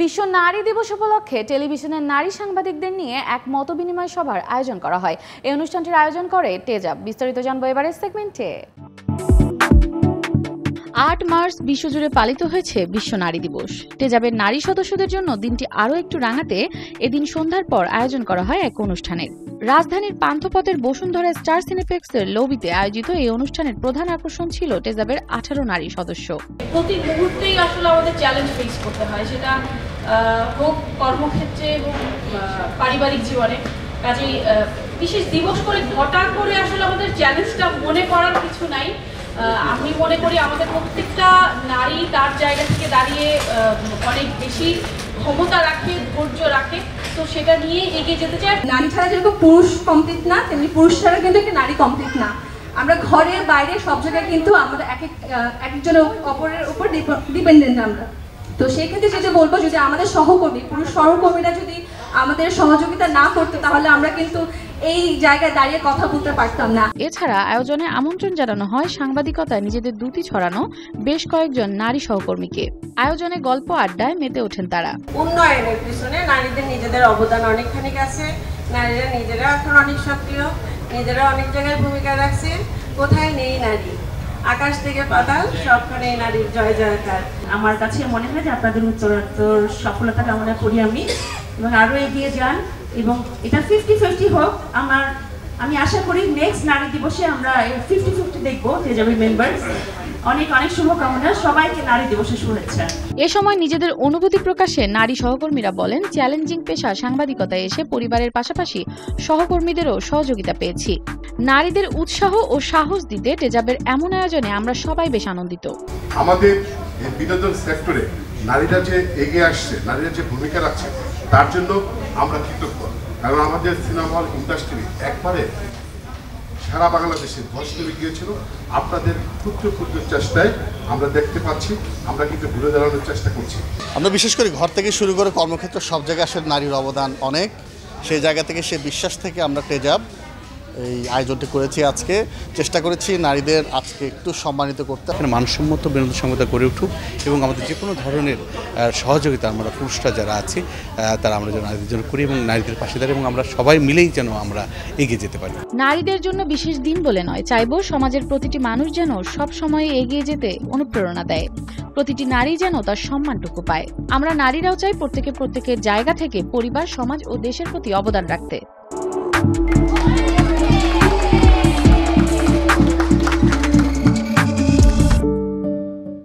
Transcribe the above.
বিশ্ব নারী দিবস উপলক্ষে টেলিভিশনের নারী সাংবাদিকদের নিয়ে এক মতবিনিময় সভার আয়োজন করা হয়। এই অনুষ্ঠানটির আয়োজন করে টেজাব। বিস্তারিত জানবো এবারের সেগমেন্টে। ৮ মার্চ বিশ্বজুড়ে পালিত হয়েছে বিশ্ব নারী দিবস। টেজাবের নারী সদস্যদের জন্য দিনটি আরও একটু রাঙাতে এদিন সন্ধ্যার পর আয়োজন করা হয় এক অনুষ্ঠানের। রাজধানীর পান্থপথের বসুন্ধরা স্টার সিনেপ্লেক্সের লবিতে আয়োজিত এই অনুষ্ঠানের প্রধান আকর্ষণ ছিল টেজাবের 18 নারী সদস্য। প্রতি মুহূর্তেই আসলে আমাদের চ্যালেঞ্জ ফেস করতে হয়, সেটা হোক কর্মক্ষেত্রে হোক পারিবারিক জীবনে। কাজেই বিশেষ দিবস করে হঠাৎ করে আসলে আমাদের চ্যালেঞ্জটা মনে করার কিছু নাই। আমি মনে করি আমাদের প্রত্যেকটা নারী তার জায়গা থেকে দাঁড়িয়ে অনেক বেশি ক্ষমতা রাখে, ধৈর্য রাখে, তো সেটা নিয়ে এগিয়ে যেতে চাই। নারী ছাড়া যেরকম পুরুষ কমপ্লিট না, তেমনি পুরুষ ছাড়া কিন্তু একটা নারী কমপ্লিট না। আমরা ঘরে বাইরে সব জায়গায় কিন্তু আমরা একজনের অপরের উপর ডিপেন্ডেন্ট আমরা। তো সেই ক্ষেত্রে যেটা বলবো, যদি আমাদের সহকর্মী পুরুষ সহকর্মীরা যদি আমাদের সহযোগিতা না করতো, তাহলে আমরা কিন্তু এই জায়গায় দাঁড়িয়ে কথা বলতে পারতাম না। এছাড়া আয়োজনে আমন্ত্রণ জানানো হয় সাংবাদিকতায় নিজেদের দ্যুতি ছড়ানো বেশ কয়েকজন নারী সহকর্মীকে। আয়োজনে গল্প আড্ডায় মেতে ওঠেন তারা। উন্নয়নের পিছনে নারীদের নিজেদের অবদান অনেকখানি আছে। নারীরা নিজেরা এখন অনেক সক্রিয়, নিজেরা অনেক জায়গায় ভূমিকা রাখছে। কোথায় নেই নারী? আকাশ থেকে পাতাল সবখানে নারীর জয় জয়কার। আমার কাছে মনে হয় যে আপনাদের উত্তরোত্তর সফলতা কামনা করি আমি, এবং আরও এগিয়ে যান এবং এটা 50-50 হোক। আমি আশা করি নেক্সট নারী দিবসে আমরা 50-50 দেখবো টেজাবের মেম্বার্স। অনেক অনেক শুভকামনা, সবাইকে নারী দিবসের শুভেচ্ছা। এ সময় নিজেদের অনুভূতি প্রকাশে নারী সহকর্মীরা বলেন, চ্যালেঞ্জিং পেশা সাংবাদিকতায় এসে পরিবারের পাশাপাশি সহকর্মীদেরও সহযোগিতা পেয়েছি। নারীদের উৎসাহ ও সাহস দিতে টেজাবের এমন আয়োজনে আমরা সবাই বেশ আনন্দিত। আমাদের বিনোদন সেক্টরে নারীরা যে এগিয়ে আসছে, নারীরা যে ভূমিকা রাখছে, তার জন্য আমরা কৃতজ্ঞ। কারণ আমাদের সিনেমা হল ইন্ডাস্ট্রি একবারে সারা বাংলাদেশে ধ্বংস হয়ে গিয়েছিল। আপনাদের ক্ষুদ্র ক্ষুদ্র চেষ্টায় আমরা দেখতে পাচ্ছি, আমরা কিন্তু ঘুরে দাঁড়ানোর চেষ্টা করছি। আমরা বিশেষ করে ঘর থেকে শুরু করে কর্মক্ষেত্র সব জায়গায় আসলে নারীর অবদান অনেক। সেই জায়গা থেকে সে বিশ্বাস থেকে আমরা টেজাব এই আয়োজনটি করেছি। আজকে চেষ্টা করেছি নারীদের আজকে একটু সম্মানিত করতে। মানসম্মত বিনোদন সংবাদ গড়ে উঠুক এবং আমাদের যে কোনো ধরনের সহযোগিতা আমরা পুরুষরা যারা আছি তারা আমরা যেন নারীদের জন্য করি এবং নারীদের পাশে দাঁড়াই এবং আমরা সবাই মিলেই যেন আমরা এগিয়ে যেতে পারি। নারীদের জন্য বিশেষ দিন বলে নয়, চাইবো সমাজের প্রতিটি মানুষ যেন সব সময় এগিয়ে যেতে অনুপ্রেরণা দেয়, প্রতিটি নারী যেন তার সম্মানটুকু পায়। আমরা নারীরাও চাই প্রত্যেকের জায়গা থেকে পরিবার, সমাজ ও দেশের প্রতি অবদান রাখতে।